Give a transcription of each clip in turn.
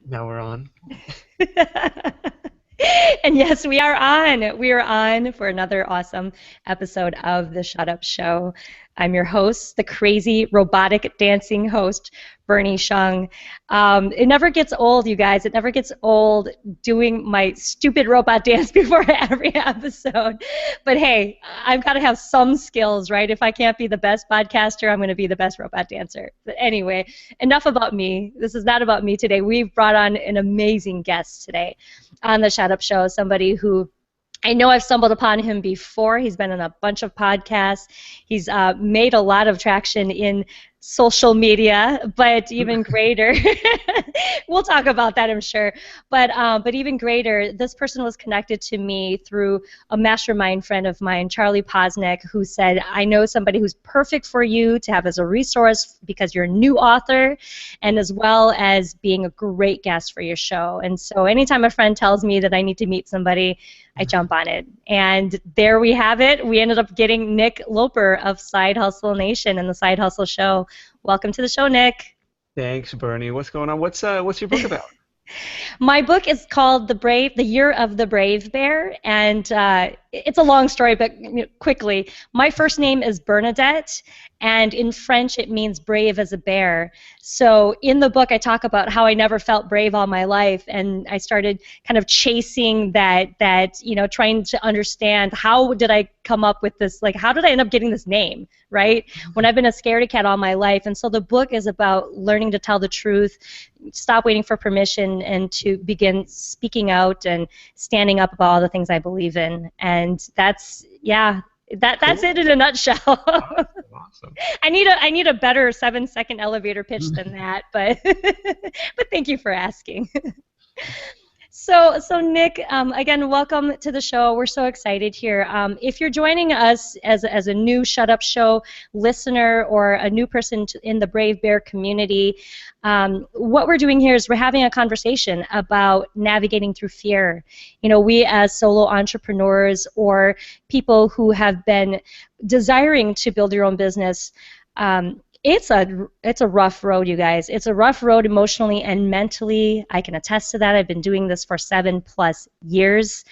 Now we're on. And yes, we are on. We are on for another awesome episode of the Shut Up Show. I'm your host, the crazy robotic dancing host, Bernie Shung. It never gets old, you guys. It never gets old doing my stupid robot dance before every episode. But hey, I've got to have some skills, right? If I can't be the best podcaster, I'm going to be the best robot dancer. But anyway, enough about me. This is not about me today. We've brought on an amazing guest today on the Shut Up Show, somebody who I know I've stumbled upon him before. He's been on a bunch of podcasts. He's made a lot of traction in social media, but even greater, we'll talk about that, I'm sure. But even greater, this person was connected to me through a mastermind friend of mine, Charlie Posnick, who said, I know somebody who's perfect for you to have as a resource because you're a new author, and as well as being a great guest for your show. And so anytime a friend tells me that I need to meet somebody, I jump on it. And there we have it. We ended up getting Nick Loper of Side Hustle Nation and the Side Hustle Show. Welcome to the show, Nick. Thanks, Bernie. What's going on? What's your book about? My book is called The Year of the Brave Bear, and it's a long story, but quickly. My first name is Bernadette, and in French it means brave as a bear. So in the book I talk about how I never felt brave all my life, and I started kind of chasing that, trying to understand how did I come up with this, like how did I end up getting this name, right? When I've been a scaredy cat all my life. And so the book is about learning to tell the truth, stop waiting for permission, and to begin speaking out and standing up about all the things I believe in. And that's, yeah, that's Cool. it in a nutshell. Awesome. Awesome. I need a better 7-second elevator pitch than that, but but thank you for asking. So Nick, again, welcome to the show. We're so excited here. If you're joining us as a new Shut Up Show listener or a new person in the Brave Bear community, what we're doing here is we're having a conversation about navigating through fear. You know, we as solo entrepreneurs or people who have been desiring to build your own business, it's a rough road, you guys. It's a rough road emotionally and mentally. I can attest to that. I've been doing this for 7+ years.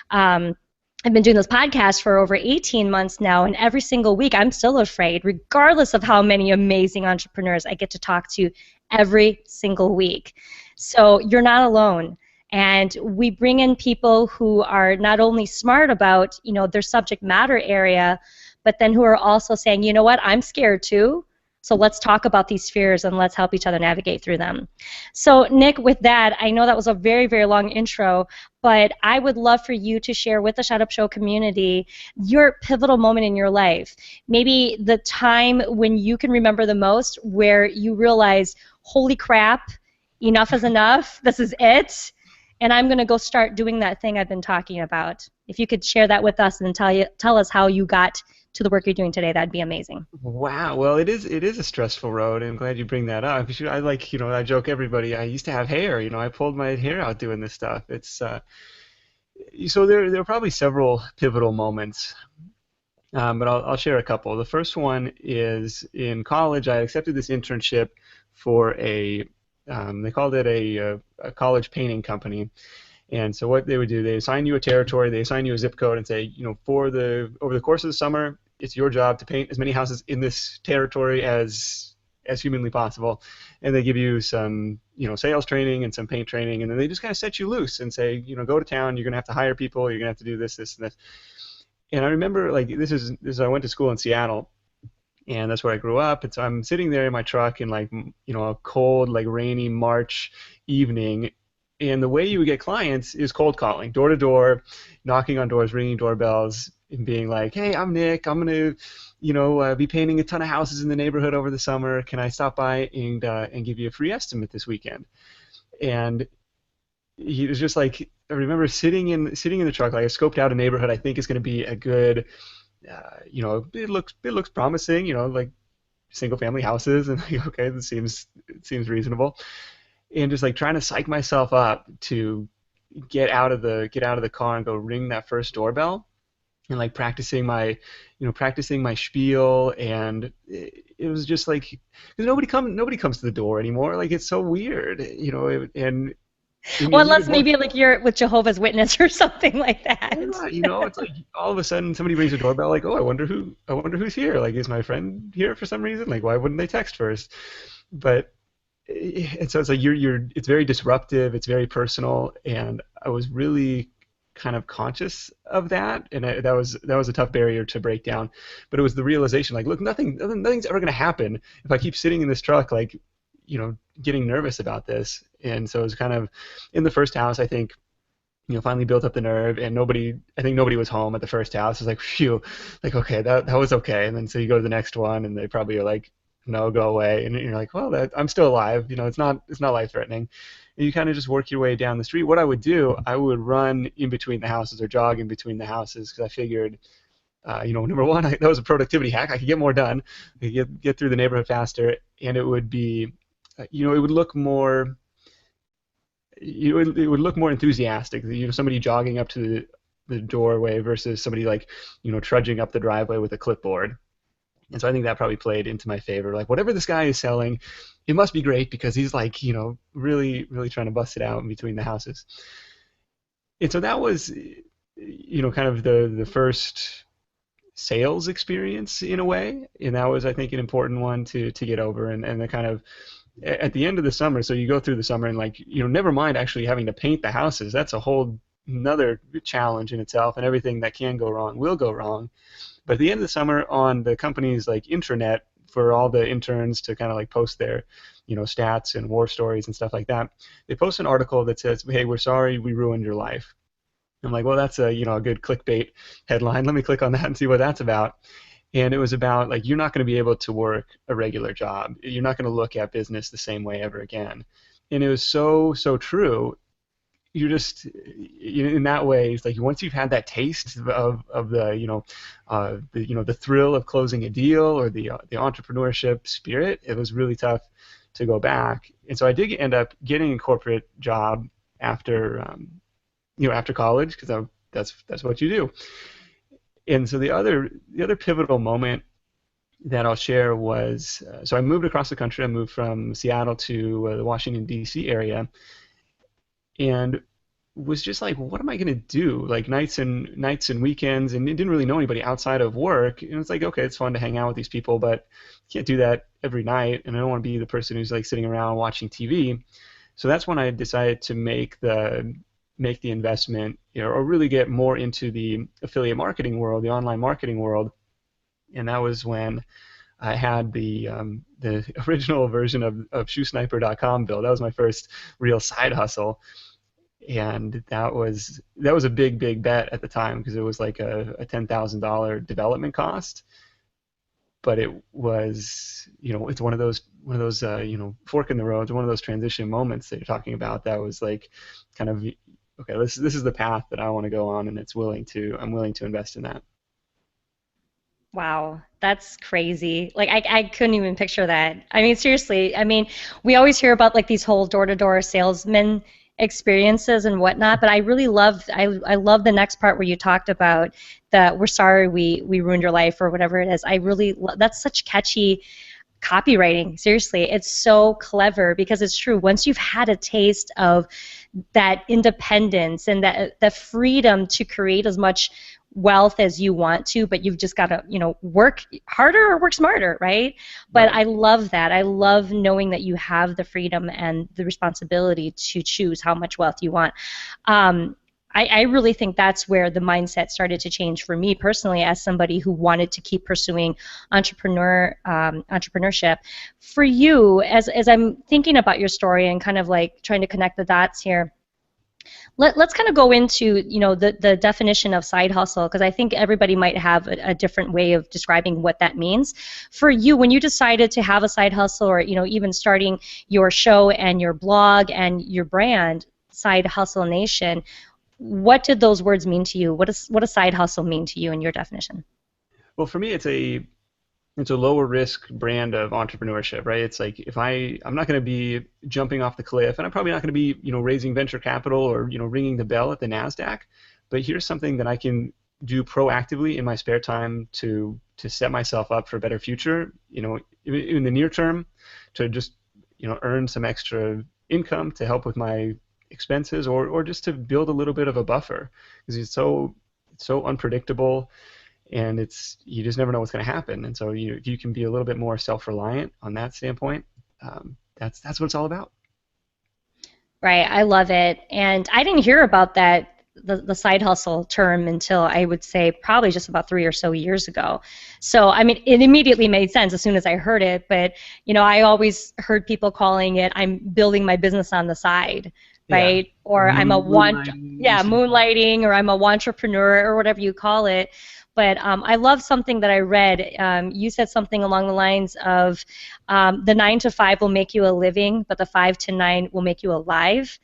I've been doing this podcast for over 18 months now, and every single week I'm still afraid, regardless of how many amazing entrepreneurs I get to talk to every single week. So you're not alone. And we bring in people who are not only smart about, their subject matter area, but then who are also saying, you know what, I'm scared too. So let's talk about these fears and let's help each other navigate through them. So Nick, with that, I know that was a very, very long intro, but I would love for you to share with the Shut Up Show community your pivotal moment in your life. Maybe the time when you can remember the most where you realize, holy crap, enough is enough, this is it, and I'm going to go start doing that thing I've been talking about. If you could share that with us and tell us how you got to the work you're doing today, that'd be amazing. Wow. Well, it is a stressful road, and I'm glad you bring that up. I like, I joke everybody. I used to have hair. I pulled my hair out doing this stuff. It's so there are probably several pivotal moments, but I'll share a couple. The first one is in college. I accepted this internship for they called it a college painting company. And so what they would do, they assign you a territory, they assign you a zip code, and say, over the course of the summer, it's your job to paint as many houses in this territory as humanly possible. And they give you some, sales training and some paint training, and then they just kind of set you loose and say, go to town, you're going to have to hire people, you're going to have to do this, this, and this. And I remember, like, I went to school in Seattle, and that's where I grew up. And so I'm sitting there in my truck in, like, a cold, like, rainy March evening. And the way you would get clients is cold calling, door to door, knocking on doors, ringing doorbells, and being like, "Hey, I'm Nick. I'm gonna, be painting a ton of houses in the neighborhood over the summer. Can I stop by and give you a free estimate this weekend?" And he was just like, I remember sitting in the truck, like I scoped out a neighborhood I think is going to be a good, it looks promising, like single family houses, and like, okay, it seems reasonable. And just like trying to psych myself up to get out of the car and go ring that first doorbell, and like practicing my spiel. And it was just like, because nobody comes to the door anymore, like it's so weird, and Well, And unless even more, maybe like you're with Jehovah's Witness or something like that. yeah, it's like all of a sudden somebody rings the doorbell, like, oh, I wonder who's here. Like, is my friend here for some reason? Like, why wouldn't they text first? But and so it's like it's very disruptive, it's very personal, and I was really kind of conscious of that, and that was a tough barrier to break down. But it was the realization, like, look, nothing's ever going to happen if I keep sitting in this truck, like, getting nervous about this. And so it was kind of in the first house, I think, finally built up the nerve, and I think nobody was home at the first house. It's like, phew, like, okay, that was okay. And then so you go to the next one, and they probably are like, no, go away. And you're like, well, I'm still alive. It's not life threatening. And you kind of just work your way down the street. What I would do, I would run in between the houses or jog in between the houses because I figured, number one, that was a productivity hack. I could get more done. I could get through the neighborhood faster, and it would be, it would look more it would look more enthusiastic. Somebody jogging up to the doorway versus somebody like, trudging up the driveway with a clipboard. And so I think that probably played into my favor. Like, whatever this guy is selling, it must be great because he's like, really, really trying to bust it out in between the houses. And so that was, kind of the first sales experience in a way. And that was, I think, an important one to get over. And the kind of at the end of the summer, so you go through the summer and, like, never mind actually having to paint the houses. That's a whole another challenge in itself, and everything that can go wrong will go wrong. But at the end of the summer, on the company's like intranet, for all the interns to kind of like post their, stats and war stories and stuff like that, they post an article that says, "Hey, we're sorry we ruined your life." I'm like, well, that's a good clickbait headline. Let me click on that and see what that's about. And it was about, like, you're not going to be able to work a regular job. You're not going to look at business the same way ever again. And it was so, so true. You're just, in that way, it's like once you've had that taste of the, the thrill of closing a deal, or the entrepreneurship spirit, it was really tough to go back. And so I did end up getting a corporate job after, after college, because that's what you do. And so the other pivotal moment that I'll share was, so I moved across the country. I moved from Seattle to the Washington D.C. area, and was just like, what am I gonna do? Like, nights and weekends, and didn't really know anybody outside of work. And it's like, okay, it's fun to hang out with these people, but you can't do that every night. And I don't want to be the person who's like sitting around watching TV. So that's when I decided to make the investment, or really get more into the affiliate marketing world, the online marketing world. And that was when I had the original version of ShoeSniper.com built. That was my first real side hustle, and that was a big bet at the time, because it was like a $10,000 development cost. But it was, it's one of those fork in the road, one of those transition moments that you're talking about. That was like, kind of, okay, this is the path that I want to go on, and I'm willing to invest in that. Wow, that's crazy. Like I couldn't even picture that. I mean, seriously, I mean, we always hear about like these whole door-to-door salesman experiences and whatnot, but I love the next part where you talked about that we're sorry we ruined your life or whatever it is. That's such catchy copywriting. Seriously, it's so clever because it's true. Once you've had a taste of that independence and that freedom to create as much wealth as you want to, but you've just got to, work harder or work smarter, right? But Right. I love that. I love knowing that you have the freedom and the responsibility to choose how much wealth you want. I really think that's where the mindset started to change for me personally, as somebody who wanted to keep pursuing entrepreneurship. For you, as I'm thinking about your story and kind of like trying to connect the dots here, let's kind of go into the definition of side hustle, because I think everybody might have a different way of describing what that means. For you, when you decided to have a side hustle, or even starting your show and your blog and your brand, Side Hustle Nation, what did those words mean to you? What does side hustle mean to you in your definition? Well, for me, it's a lower risk brand of entrepreneurship, right? It's like, if I'm not going to be jumping off the cliff, and I'm probably not going to be, raising venture capital, or, ringing the bell at the Nasdaq, but here's something that I can do proactively in my spare time to set myself up for a better future, in the near term, to just, earn some extra income to help with my expenses, or just to build a little bit of a buffer, because it's so unpredictable, and you just never know what's going to happen. And so if you can be a little bit more self-reliant on that standpoint, that's what it's all about. Right. I love it. And I didn't hear about that, the side hustle term, until I would say probably just about 3 or so years ago. So, I mean, it immediately made sense as soon as I heard it. But, I always heard people calling it, I'm building my business on the side, Yeah, right? Or I'm a moonlighting yeah, used to be called. moonlighting, or I'm a entrepreneur, or whatever you call it. But I love something that I read. You said something along the lines of the 9 to 5 will make you a living, but the 5 to 9 will make you alive.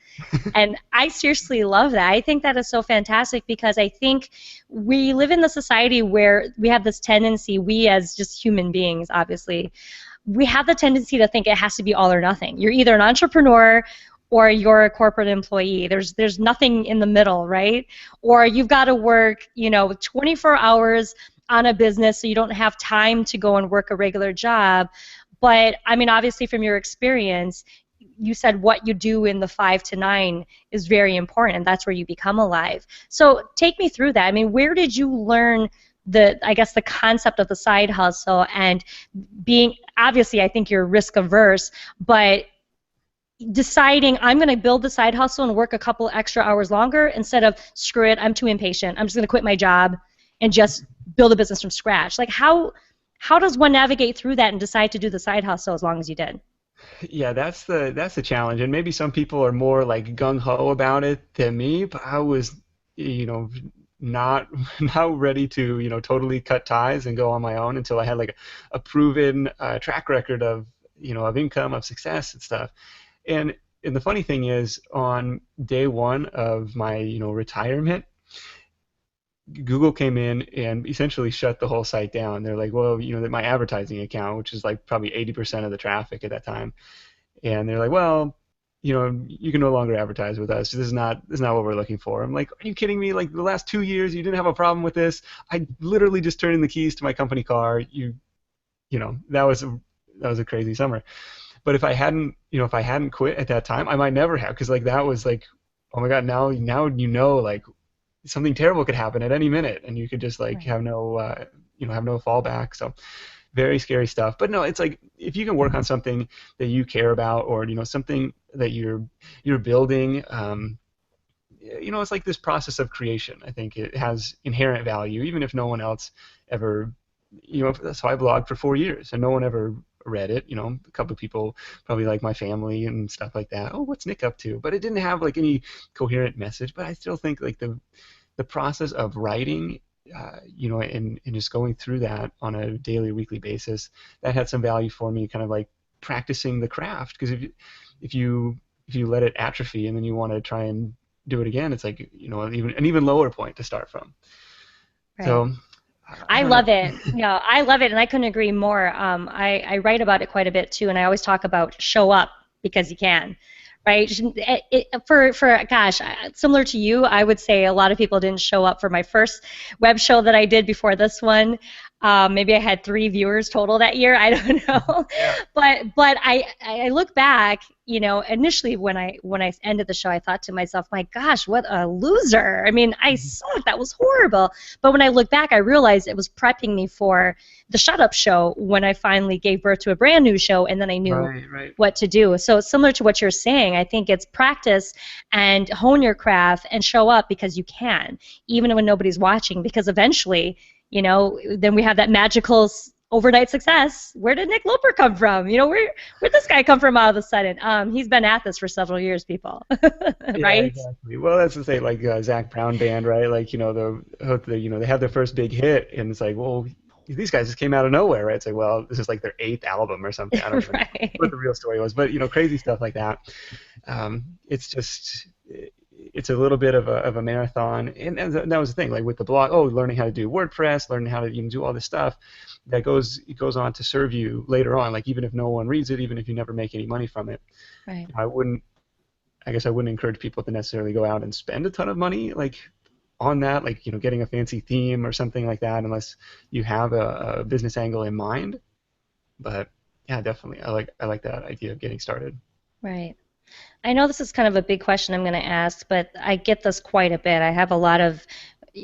And I seriously love that. I think that is so fantastic, because I think we live in the society where we have this tendency, we as just human beings, obviously, we have the tendency to think it has to be all or nothing. You're either an entrepreneur or you're a corporate employee. There's nothing in the middle, right? Or you've got to work, 24 hours on a business so you don't have time to go and work a regular job. But I mean, obviously from your experience, you said what you do in the 5 to 9 is very important, and that's where you become alive. So take me through that. I mean, where did you learn I guess the concept of the side hustle, and being, obviously I think you're risk averse, but deciding I'm going to build the side hustle and work a couple extra hours longer instead of screw it, I'm too impatient, I'm just going to quit my job and just build a business from scratch. Like how does one navigate through that and decide to do the side hustle as long as you did? Yeah, that's the challenge, and maybe some people are more like gung ho about it than me, but I was, you know, not not ready to, totally cut ties and go on my own until I had like a proven track record of, of income, of success and stuff. And the funny thing is, on day one of my, retirement, Google came in and essentially shut the whole site down. They're like, well, that my advertising account, which is like probably 80% of the traffic at that time, and they're like, well, you can no longer advertise with us. This is not what we're looking for. I'm like, are you kidding me? Like the last 2 years, you didn't have a problem with this. I literally just turned in the keys to my company car. That was a crazy summer. But if I hadn't quit at that time, I might never have, because like that was like, oh my God, now like something terrible could happen at any minute, and you could just like Right. have no fallback. So very scary stuff. But no, it's like if you can work on something that you care about, or something that you're building, it's like this process of creation. I think it has inherent value, even if no one else ever, so I blogged for 4 years and no one ever read it. A couple of people, probably like my family and stuff like that. Oh, what's Nick up to? But it didn't have like any coherent message. But I still think like the process of writing, and just going through that on a daily, weekly basis, that had some value for me, kind of like practicing the craft. Because if you let it atrophy and then you want to try and do it again, it's like, even an even lower point to start from. Right. So I I don't know. love it. Yeah, I love it, and I couldn't agree more. I write about it quite a bit too, and I always talk about show up because you can, right? For gosh, similar to you, I would say a lot of people didn't show up for my first web show that I did before this one. Maybe I had 3 viewers total that year. I don't know, Yeah. but I look back. Initially when I ended the show, I thought to myself, my gosh, what a loser. I mean, I sucked. That was horrible. But when I look back, I realized it was prepping me for the Shut Up show when I finally gave birth to a brand new show, and then I knew Right, right. what to do. So similar to what you're saying, I think it's practice and hone your craft and show up because you can, even when nobody's watching, because eventually, then we have that magical overnight success. Where did Nick Loper come from? Where'd this guy come from all of a sudden? He's been at this for several years, people. Yeah, Right? exactly. Well, that's the thing, like Zac Brown Band, right? Like, they have their first big hit, and it's like, well, these guys just came out of nowhere, right? It's like, well, this is like their eighth album or something. I don't even know what Right. the real story was, but crazy stuff like that. It's just, it's a little bit of a marathon, and that was the thing, like with the blog. Oh, learning how to do WordPress, learning how to even do all this stuff it goes on to serve you later on. Like even if no one reads it, even if you never make any money from it, Right. I wouldn't. I guess I wouldn't encourage people to necessarily go out and spend a ton of money like on that, like getting a fancy theme or something like that, unless you have a business angle in mind. But yeah, definitely, I like that idea of getting started. Right. I know this is kind of a big question I'm going to ask, but I get this quite a bit. I have a lot of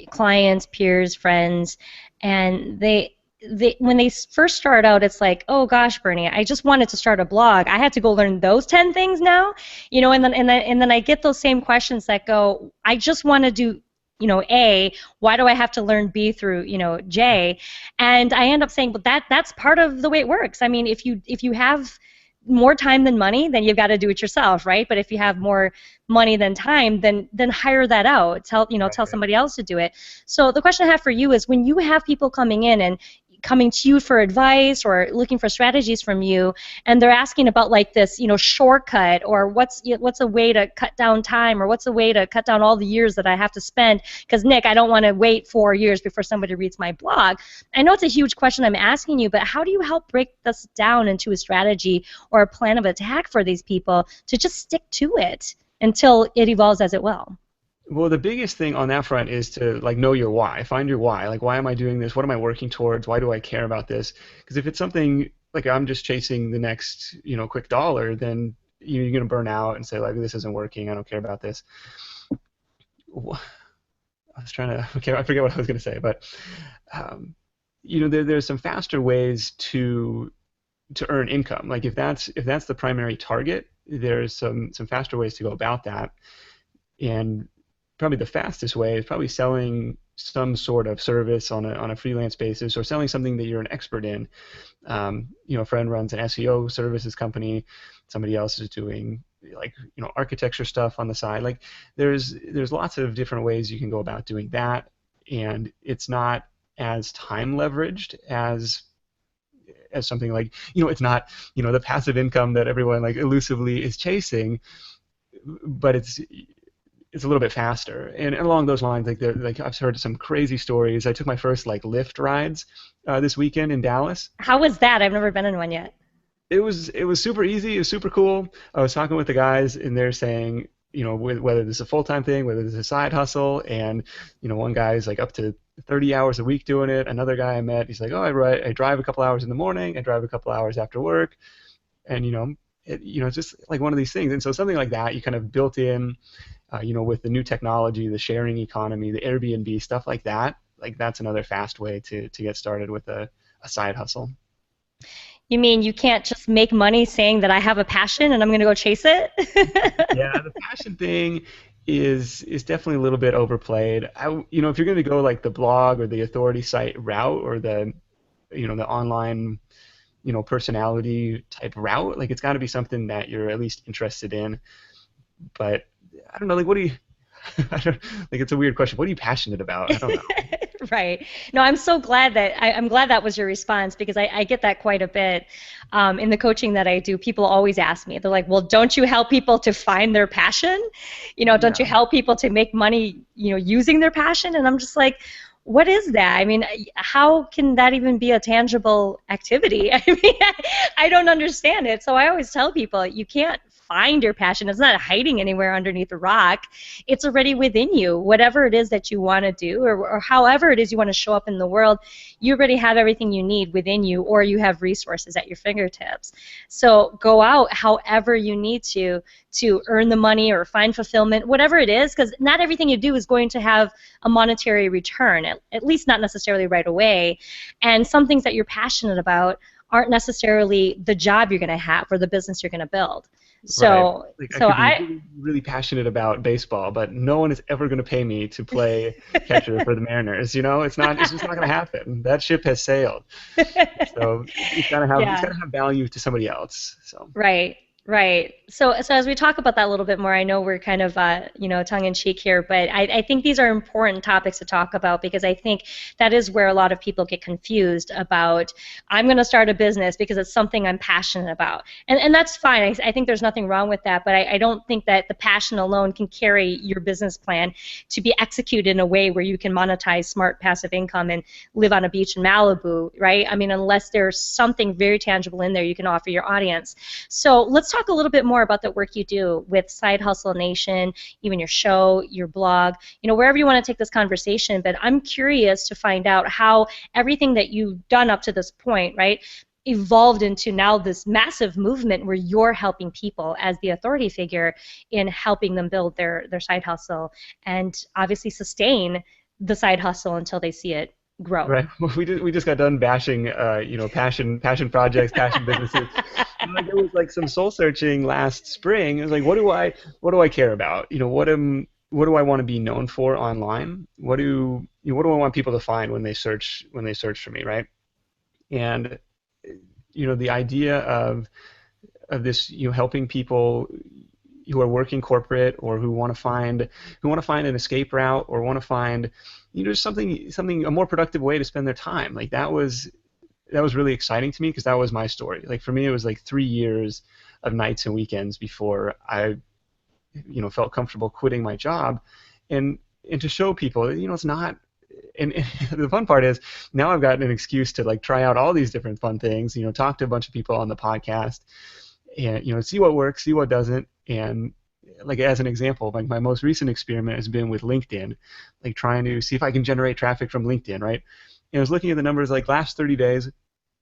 clients, peers, friends, and they when they first start out, it's like, oh gosh, Bernie, I just wanted to start a blog. I had to go learn those 10 things now, and then I get those same questions that go, I just want to do, A, why do I have to learn B through, J? And I end up saying, but that's part of the way it works. I mean, if you have more time than money, then you've got to do it yourself, right? But if you have more money than time, then hire that out. Tell Right. somebody else to do it. So the question I have for you is, when you have people coming in and coming to you for advice or looking for strategies from you, and they're asking about like this, shortcut, or what's a way to cut down time, or what's a way to cut down all the years that I have to spend, because Nick, I don't want to wait 4 years before somebody reads my blog. I know it's a huge question I'm asking you, but how do you help break this down into a strategy or a plan of attack for these people to just stick to it until it evolves as it will? Well, the biggest thing on that front is to like know your why. Find your why. Like, why am I doing this? What am I working towards? Why do I care about this? Because if it's something like I'm just chasing the next, quick dollar, then you're going to burn out and say like, this isn't working. I don't care about this. I was trying to, okay, I forget what I was going to say, but um, there's some faster ways to earn income. Like if that's the primary target, there's some faster ways to go about that. And probably the fastest way is probably selling some sort of service on a freelance basis, or selling something that you're an expert in. A friend runs an SEO services company. Somebody else is doing like architecture stuff on the side. Like there's lots of different ways you can go about doing that, and it's not as time leveraged as something like it's not the passive income that everyone like elusively is chasing, but it's a little bit faster. And along those lines, like I've heard some crazy stories. I took my first like Lyft rides this weekend in Dallas. How was that? I've never been in one yet. It was super easy. It was super cool. I was talking with the guys, and they're saying, whether this is a full-time thing, whether this is a side hustle, and one guy is like up to 30 hours a week doing it. Another guy I met, he's like, oh, I drive a couple hours in the morning, I drive a couple hours after work, and it's just like one of these things. And so something like that, you kind of built in, with the new technology, the sharing economy, the Airbnb stuff like that. Like that's another fast way to get started with a side hustle. You mean you can't just make money saying that I have a passion and I'm going to go chase it? Yeah, the passion thing is definitely a little bit overplayed. If you're going to go like the blog or the authority site route, or the online, personality type route, like it's got to be something that you're at least interested in. But I don't know, like what do you I don't like it's a weird question. What are you passionate about? I don't know. Right. No, I'm so glad that I'm glad that was your response, because I get that quite a bit in the coaching that I do. People always ask me, they're like, well, don't you help people to find their passion? Don't you Yeah. help people to make money, using their passion? And I'm just like, what is that? I mean, how can that even be a tangible activity? I mean, I don't understand it. So I always tell people, you can't find your passion. It's not hiding anywhere underneath a rock. It's already within you. Whatever it is that you want to do, or however it is you want to show up in the world, you already have everything you need within you, or you have resources at your fingertips. So go out however you need to earn the money or find fulfillment, whatever it is, because not everything you do is going to have a monetary return, at least not necessarily right away. And some things that you're passionate about aren't necessarily the job you're going to have or the business you're going to build. Right. So, Like I so could be I, really, really passionate about baseball, but no one is ever going to pay me to play catcher for the Mariners. It's just not going to happen. That ship has sailed. So it's yeah. gotta have value to somebody else. So Right, right. So as we talk about that a little bit more, I know we're kind of, tongue in cheek here, but I think these are important topics to talk about, because I think that is where a lot of people get confused about, I'm going to start a business because it's something I'm passionate about. And that's fine. I think there's nothing wrong with that, but I don't think that the passion alone can carry your business plan to be executed in a way where you can monetize smart passive income and live on a beach in Malibu, right? I mean, unless there's something very tangible in there you can offer your audience. So let's talk a little bit more about the work you do with Side Hustle Nation, even your show, your blog, wherever you want to take this conversation. But I'm curious to find out how everything that you've done up to this point, right? evolved into now this massive movement where you're helping people as the authority figure in helping them build their side hustle and obviously sustain the side hustle until they see it grow. Right. Well, we just got done bashing, passion projects, passion businesses. And like there was like some soul searching last spring. It was like, what do I care about? What do I want to be known for online? What do I want people to find when they search for me, right? And the idea of this, helping people who are working corporate or who want to find an escape route or want to find something a more productive way to spend their time. Like that was really exciting to me because that was my story. Like for me, it was like 3 years of nights and weekends before I felt comfortable quitting my job, and to show people, it's not. And the fun part is now I've got an excuse to like try out all these different fun things. Talk to a bunch of people on the podcast, and see what works, see what doesn't, and like as an example, like my most recent experiment has been with LinkedIn, like trying to see if I can generate traffic from LinkedIn, right? And I was looking at the numbers like last 30 days,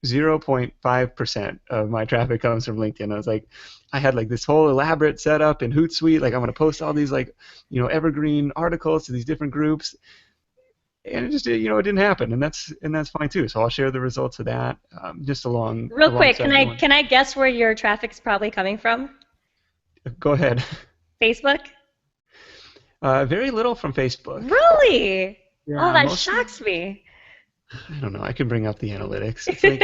0.5% of my traffic comes from LinkedIn. I was like, I had like this whole elaborate setup in Hootsuite, like I'm going to post all these like, evergreen articles to these different groups, and it just, it didn't happen, and that's fine too. So I'll share the results of that just Real quick, alongside going. can I guess where your traffic's probably coming from? Go ahead. Facebook? Very little from Facebook. Really? Oh, Yeah, that mostly. shocks me. I don't know. I can bring up the analytics. It's like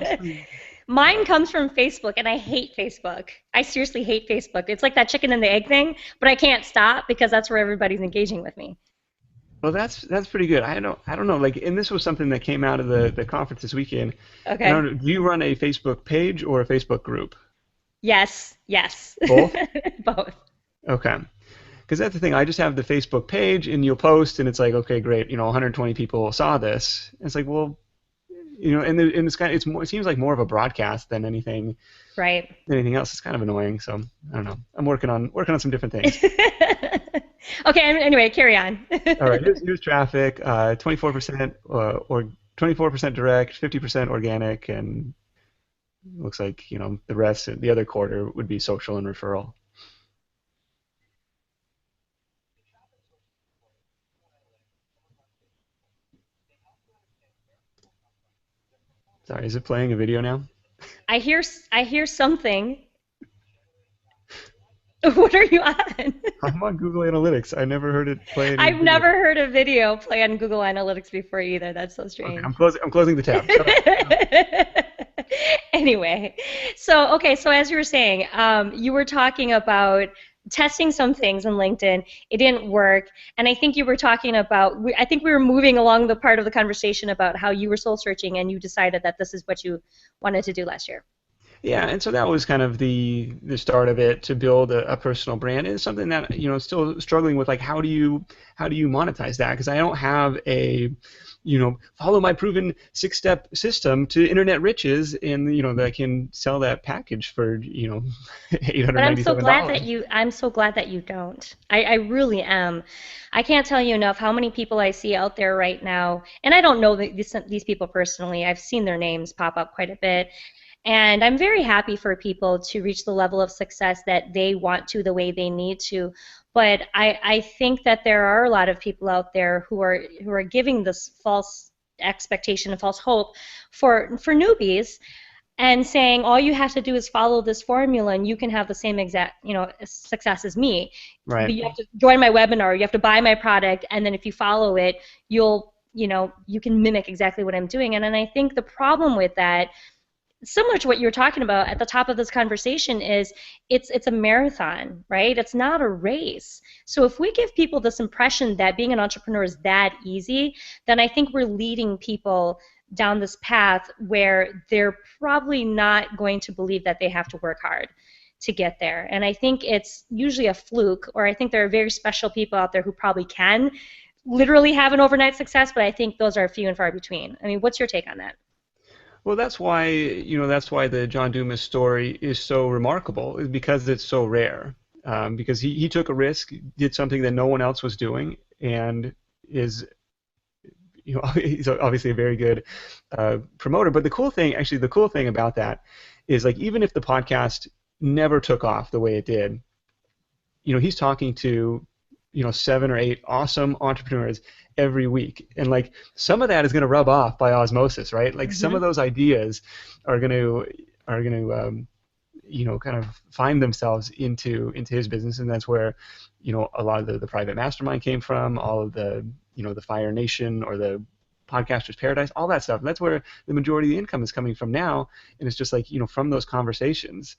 mostly. Mine comes from Facebook, and I hate Facebook. I seriously hate Facebook. It's like that chicken and the egg thing, but I can't stop because that's where everybody's engaging with me. Well, that's pretty good. I don't know. Like, and this was something that came out of the conference this weekend. And I Okay. don't know, do you run a Facebook page or a Facebook group? Yes, yes. Both? Both. Okay. Because that's the thing. I just have the Facebook page, and you'll post, and it's like, okay, great. 120 people saw this. And it's like, well, and it seems like more of a broadcast than Right. anything else. It's kind of annoying. So I don't know. I'm working on some different things. Okay, anyway, carry on. All right, here's traffic. 24% or 24% direct, 50% organic, and looks like the rest, the other quarter would be social and referral. Sorry, is it playing a video now? I hear something. What are you on? I'm on Google Analytics. I never heard it play any I've video. never heard a video play on Google Analytics before either. That's so Okay, strange. I'm closing the tab. Shut up. Anyway, so okay, so as you were saying, you were talking about testing some things in LinkedIn. It didn't work, and I think you were talking about. I think we were moving along the part of the conversation about how you were soul searching, and you decided that this is what you wanted to do last year. Yeah, and so that was kind of the start of it to build a personal brand. It's something that still struggling with, like how do you monetize that? Because I don't have a follow my proven 6-step system to internet riches, and that I can sell that package for eight hundred But ninety seven dollars. I'm so glad that you don't. I really am. I can't tell you enough how many people I see out there right now, and I don't know these people personally. I've seen their names pop up quite a bit. And I'm very happy for people to reach the level of success that they want to the way they need to. But I think that there are a lot of people out there who are giving this false expectation and false hope for newbies and saying all you have to do is follow this formula and you can have the same exact success as me. Right. But you have to join my webinar, you have to buy my product, and then if you follow it, you can mimic exactly what I'm doing. And then I think the problem with that, similar to what you were talking about at the top of this conversation, is it's a marathon, right? It's not a race. So if we give people this impression that being an entrepreneur is that easy, then I think we're leading people down this path where they're probably not going to believe that they have to work hard to get there. And I think it's usually a fluke, or I think there are very special people out there who probably can literally have an overnight success, but I think those are few and far between. I mean, what's your take on that? Well, that's why the John Dumas story is so remarkable, is because it's so rare. Because he took a risk, did something that no one else was doing, and is he's obviously a very good promoter. But the cool thing about that is like even if the podcast never took off the way it did, he's talking to 7 or 8 awesome entrepreneurs every week, and like some of that is going to rub off by osmosis, right? Like some of Hmm. those ideas are going to kind of find themselves into his business, and that's where a lot of the Private Mastermind came from, all of the Fire Nation or the Podcasters Paradise, all that stuff. And that's where the majority of the income is coming from now, and it's just like from those conversations.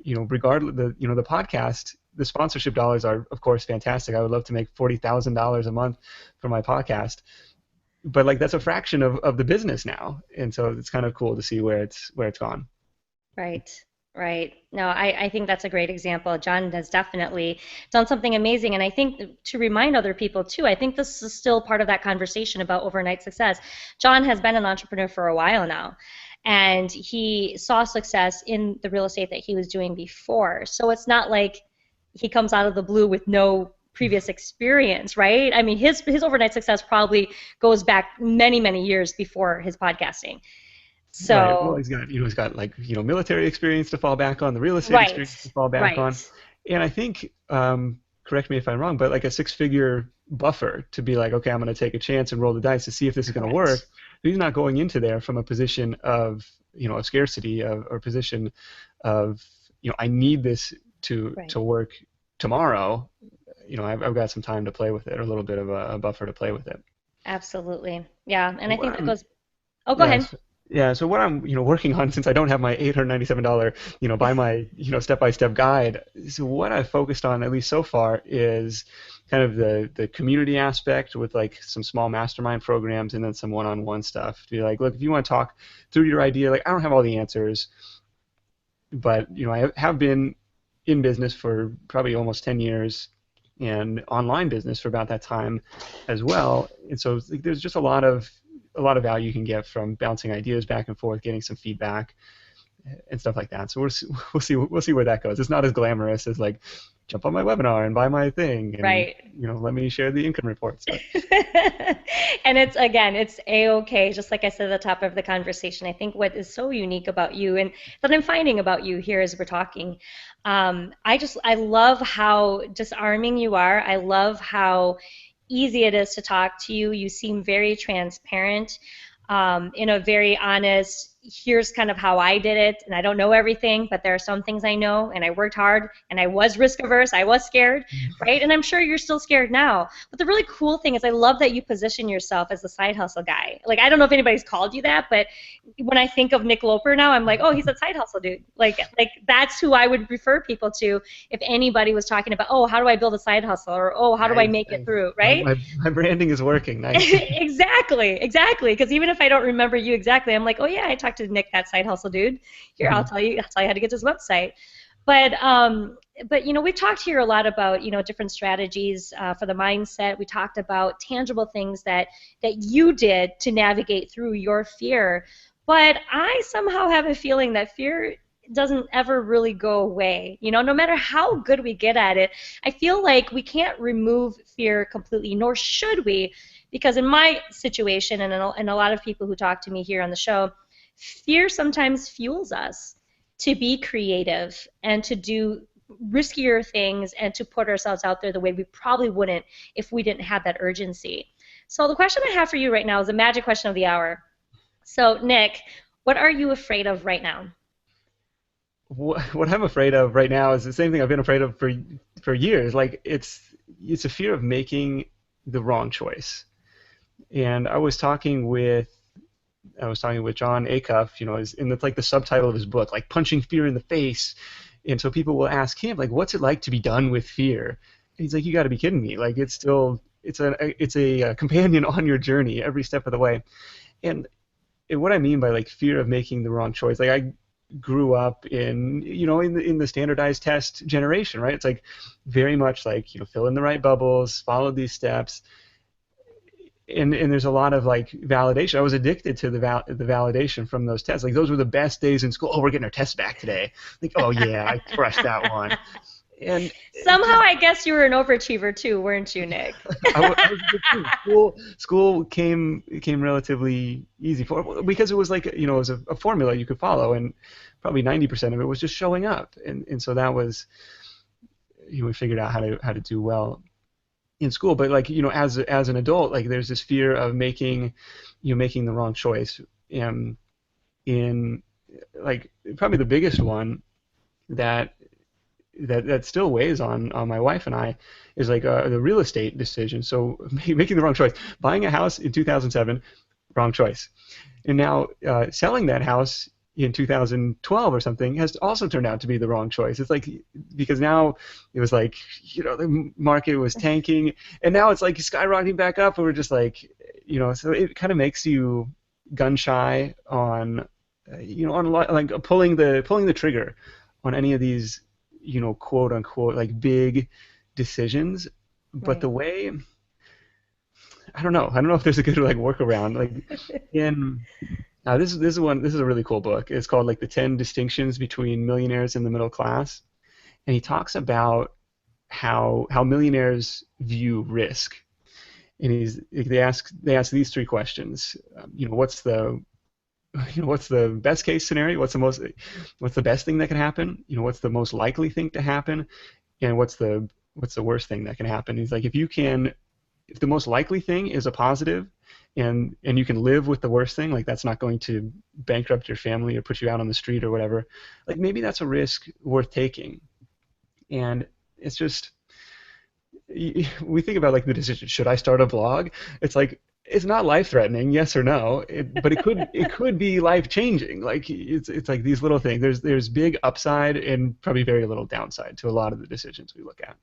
Regardless, the podcast, the sponsorship dollars are of course fantastic. I would love to make $40,000 a month for my podcast, but like that's a fraction of the business now, and so it's kind of cool to see where it's gone. Right, right. No, I think that's a great example. John has definitely done something amazing. And I think to remind other people too, I think this is still part of that conversation about overnight success. John has been an entrepreneur for a while now, and he saw success in the real estate that he was doing before. So it's not like he comes out of the blue with no previous experience, right? I mean, his overnight success probably goes back many, many years before his podcasting. Right. Well, So, he's got like military experience to fall back on, the real estate right, experience to fall back right. on, and I think correct me if I'm wrong, but like a six-figure buffer to be like, okay, I'm going to take a chance and roll the dice to see if this is going to work. Correct. He's not going into there from a position of of scarcity or position of I need this to Right. work tomorrow. I've got some time to play with it, or a little bit of a buffer to play with it. Absolutely. Yeah. And I What think that I'm goes, oh, go ahead. Yes. Yeah, so what I'm, working on, since I don't have my $897, buy my, step-by-step guide, so what I've focused on, at least so far, is kind of the community aspect with like some small mastermind programs and then some one-on-one stuff. To be like, look, if you want to talk through your idea, like I don't have all the answers, but I have been in business for probably almost 10 years and online business for about that time as well. And so like, there's just a lot of value you can get from bouncing ideas back and forth, getting some feedback and stuff like that. So we'll see where that goes. It's not as glamorous as like jump on my webinar and buy my thing and Right. let me share the income reports. But And it's again, it's a-okay. Just like I said at the top of the conversation, I think what is so unique about you and that I'm finding about you here as we're talking, I love how disarming you are. I love how easy it is to talk to you. You seem very transparent, in a very honest, here's kind of how I did it, and I don't know everything, but there are some things I know, and I worked hard, and I was risk averse, I was scared, right? And I'm sure you're still scared now. But the really cool thing is I love that you position yourself as the side hustle guy. Like, I don't know if anybody's called you that, but when I think of Nick Loper now, I'm like, oh, he's a side hustle dude. Like that's who I would refer people to if anybody was talking about, oh, how do I build a side hustle, or oh, how do I nice, make it nice. through, My, right? my, my branding is working. Nice. Exactly, exactly. Because even if I don't remember you exactly, I'm like, oh yeah, I talked to Nick, that side hustle dude. Here, Mhm. I'll tell you how to get to his website. But we've talked here a lot about different strategies for the mindset. We talked about tangible things that you did to navigate through your fear. But I somehow have a feeling that fear doesn't ever really go away. No matter how good we get at it, I feel like we can't remove fear completely, nor should we, because in my situation and a lot of people who talk to me here on the show, fear sometimes fuels us to be creative and to do riskier things and to put ourselves out there the way we probably wouldn't if we didn't have that urgency. So the question I have for you right now is the magic question of the hour. So Nick, what are you afraid of right now? What I'm afraid of right now is the same thing I've been afraid of for years. Like it's a fear of making the wrong choice. And I was talking with John Acuff, and it's like the subtitle of his book, like punching fear in the face. And so people will ask him, like, what's it like to be done with fear? And he's like, you got to be kidding me. Like, it's a companion on your journey every step of the way. And what I mean by like fear of making the wrong choice, like I grew up in the standardized test generation, right? It's like very much like fill in the right bubbles, follow these steps, and there's a lot of like validation. I was addicted to the validation from those tests. Like those were the best days in school. Oh, we're getting our tests back today. Like, oh yeah, I crushed that one. And it Somehow, just I guess you were an overachiever too, weren't you, Nick? I was a good student. School came relatively easy for because it was like it was a formula you could follow, and probably 90% of it was just showing up, and so that was we figured out how to do well in school. But like as an adult, like there's this fear of making the wrong choice, and in like probably the biggest one that that still weighs on my wife and I is like the real estate decision. So making the wrong choice, buying a house in 2007, wrong choice, and now selling that house in 2012 or something has also turned out to be the wrong choice. It's like because now it was like the market was tanking, and now it's like skyrocketing back up, and we're just like so it kind of makes you gun shy on on a lot, like pulling the trigger on any of these quote unquote like big decisions. But the Right. way I don't know if there's a good like workaround. Like in this is a really cool book. It's called like the 10 distinctions between millionaires and the middle class, and he talks about how millionaires view risk. And they ask these three questions. What's the best case scenario? What's the best thing that can happen? What's the most likely thing to happen? And what's the worst thing that can happen? He's like, if the most likely thing is a positive, and you can live with the worst thing, like that's not going to bankrupt your family or put you out on the street or whatever, like maybe that's a risk worth taking. And it's just we think about like the decision, should I start a blog? It's like it's not life threatening, yes or no, but it could be life changing. Like it's like these little things. There's big upside and probably very little downside to a lot of the decisions we look at.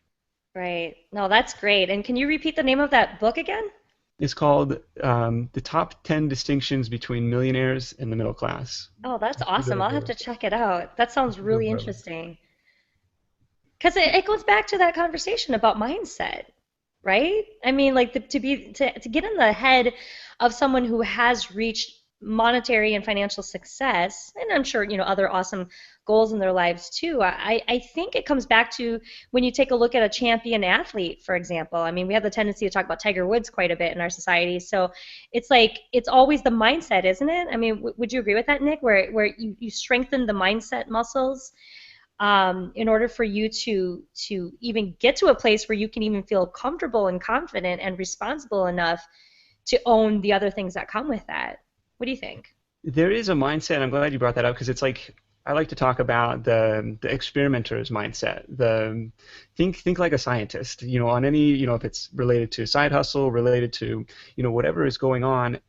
Right. No, that's great. And can you repeat the name of that book again? It's called The Top 10 Distinctions Between Millionaires and the Middle Class. Oh, that's It's a bit awesome. of I'll have to check it out. That sounds really a- interesting. Because it goes back to that conversation about mindset, right? I mean, like to get in the head of someone who has reached monetary and financial success, and I'm sure, other awesome goals in their lives too. I think it comes back to when you take a look at a champion athlete, for example. I mean, we have the tendency to talk about Tiger Woods quite a bit in our society. So it's like it's always the mindset, isn't it? I mean, would you agree with that, Nick? Where you strengthen the mindset muscles in order for you to even get to a place where you can even feel comfortable and confident and responsible enough to own the other things that come with that. What do you think? There is a mindset. I'm glad you brought that up because it's like I like to talk about the experimenter's mindset. The think like a scientist. On any if it's related to side hustle, related to whatever is going on,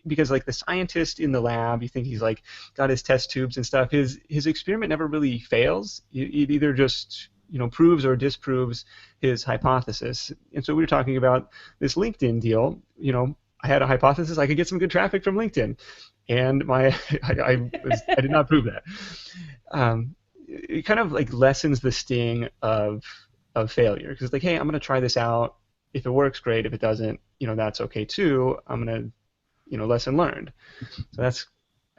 because like the scientist in the lab, you think he's like got his test tubes and stuff. His experiment never really fails. It either just proves or disproves his hypothesis. And so we were talking about this LinkedIn deal. I had a hypothesis I could get some good traffic from LinkedIn, and I did not prove that. It kind of like lessens the sting of failure because it's like, hey, I'm gonna try this out. If it works, great. If it doesn't, that's okay too. I'm gonna lesson learned. So that's,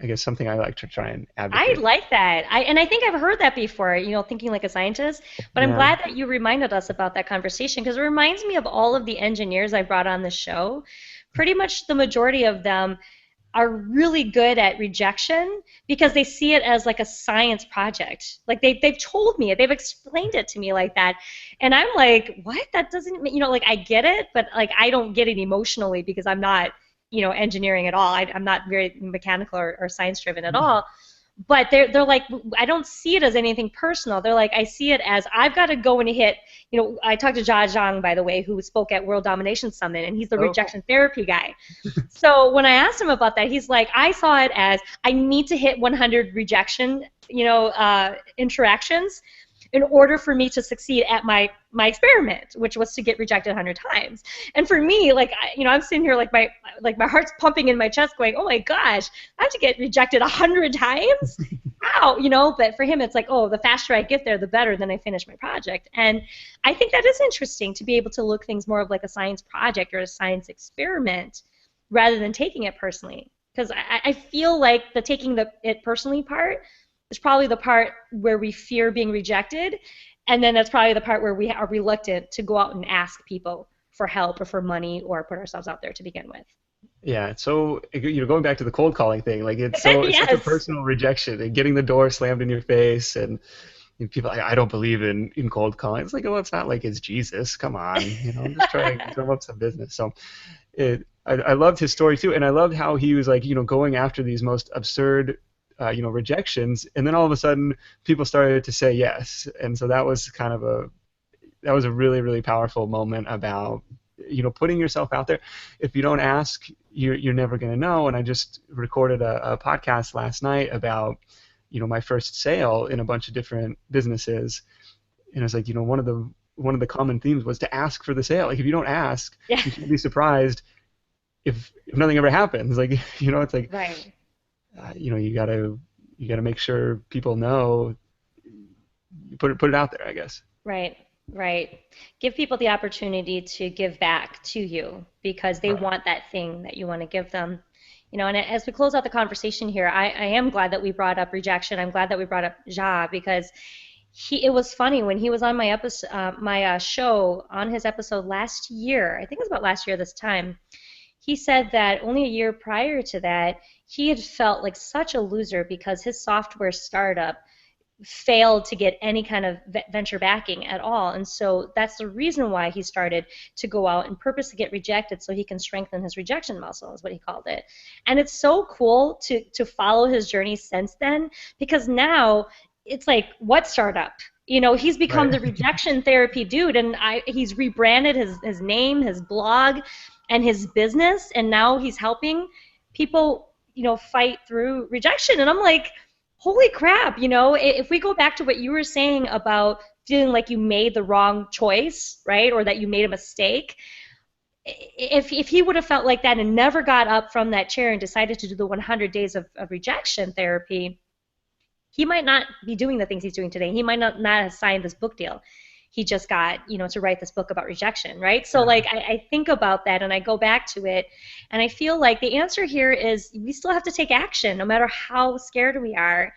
I guess, something I like to try and I advocate. like that. And I think I've heard that before, thinking like a scientist. But I'm Yeah. glad that you reminded us about that conversation because it reminds me of all of the engineers I brought on the show. Pretty much the majority of them are really good at rejection because they see it as like a science project. Like they've told me it, they've explained it to me like that. And I'm like, what? That doesn't, like I get it, but like I don't get it emotionally because I'm not, engineering at all. I'm not very mechanical or science driven at all. But they're like, I don't see it as anything personal. They're like, I see it as I've got to go and hit. I talked to Jia Zhang, by the way, who spoke at World Domination Summit, and he's the Oh, cool. rejection therapy guy. So when I asked him about that, he's like, I saw it as I need to hit 100 rejection, interactions in order for me to succeed at my experiment, which was to get rejected 100 times. And for me, like I'm sitting here like my heart's pumping in my chest, going, oh my gosh, I have to get rejected 100 times. Wow, But for him, it's like, oh, the faster I get there, the better. Then I finish my project. And I think that is interesting to be able to look things more of like a science project or a science experiment rather than taking it personally. Because I feel like the taking it personally part is probably the part where we fear being rejected And then that's probably the part where we are reluctant to go out and ask people for help or for money or put ourselves out there to begin with. Yeah, so going back to the cold calling thing, like it's such a Yes. personal rejection and getting the door slammed in your face, and people I don't believe in cold calling. It's like, well, it's not like it's Jesus. Come on, I'm just trying to drum up some business. So I loved his story too, and I loved how he was like, going after these most absurd, rejections, and then all of a sudden people started to say yes, and so that was a really, really powerful moment about putting yourself out there. If you don't ask, you're never going to know. And I just recorded a podcast last night about my first sale in a bunch of different businesses, and it's like one of the common themes was to ask for the sale. Like if you don't ask, Yeah. you should be surprised if nothing ever happens. Like it's like Right. you gotta make sure people know. You put it out there, I guess. Right, right. Give people the opportunity to give back to you because they Right. want that thing that you want to give them. And as we close out the conversation here, I am glad that we brought up rejection. I'm glad that we brought up Ja because it was funny when he was on my episode, show on his episode last year. I think it was about last year this time. He said that only a year prior to that, he had felt like such a loser because his software startup failed to get any kind of venture backing at all. And so that's the reason why he started to go out and purposely get rejected so he can strengthen his rejection muscle, is what he called it. And it's so cool to follow his journey since then because now it's like, what startup? He's become Right. the rejection therapy dude, and he's rebranded his name, his blog, and his business, and now he's helping people, fight through rejection. And I'm like, holy crap, if we go back to what you were saying about feeling like you made the wrong choice, right, or that you made a mistake, if he would have felt like that and never got up from that chair and decided to do the 100 days of rejection therapy, he might not be doing the things he's doing today. He might not have signed this book deal. He just got, to write this book about rejection, right? So, Yeah. like, I think about that and I go back to it, and I feel like the answer here is we still have to take action no matter how scared we are.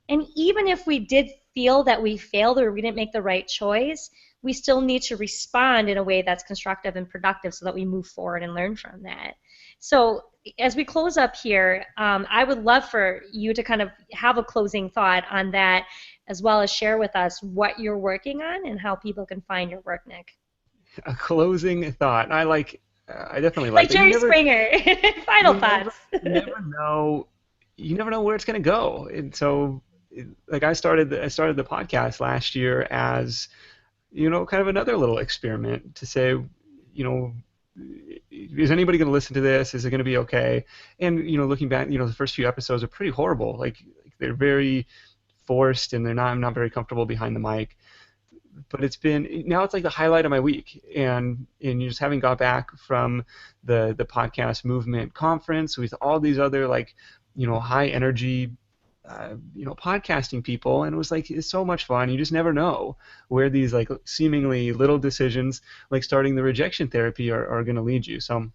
And even if we did feel that we failed or we didn't make the right choice, we still need to respond in a way that's constructive and productive so that we move forward and learn from that. So as we close up here, I would love for you to kind of have a closing thought on that, as well as share with us what you're working on and how people can find your work, Nick. A closing thought. I definitely Like like that. Jerry Springer, final You thoughts. never know, you never know where it's going to go. And so, like I started the podcast last year as, kind of another little experiment to say, is anybody going to listen to this? Is it going to be okay? And, looking back, the first few episodes are pretty horrible. Like they're very forced and I'm not very comfortable behind the mic. But now it's like the highlight of my week, and you just having got back from the podcast movement conference with all these other like high energy podcasting people, and it was like it's so much fun. You just never know where these like seemingly little decisions like starting the rejection therapy are going to lead you. So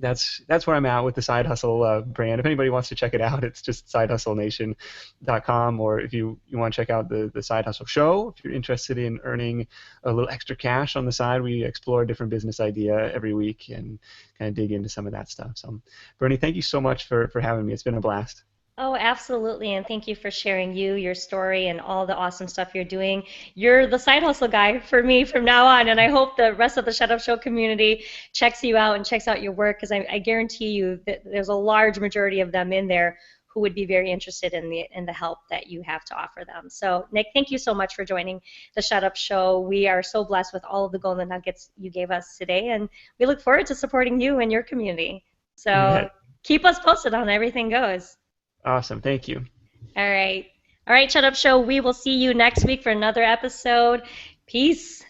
that's where I'm at with the Side Hustle brand. If anybody wants to check it out, it's just sidehustlenation.com. Or if you want to check out the Side Hustle show, if you're interested in earning a little extra cash on the side, we explore a different business idea every week and kind of dig into some of that stuff. So, Bernie, thank you so much for having me. It's been a blast. Oh, absolutely. And thank you for sharing your story, and all the awesome stuff you're doing. You're the side hustle guy for me from now on. And I hope the rest of the Shut Up Show community checks you out and checks out your work, because I guarantee you that there's a large majority of them in there who would be very interested in the help that you have to offer them. So, Nick, thank you so much for joining the Shut Up Show. We are so blessed with all of the golden nuggets you gave us today, and we look forward to supporting you and your community. You So bet. keep us posted on everything goes. Awesome. Thank you. All right. All right, Shut Up Show. We will see you next week for another episode. Peace.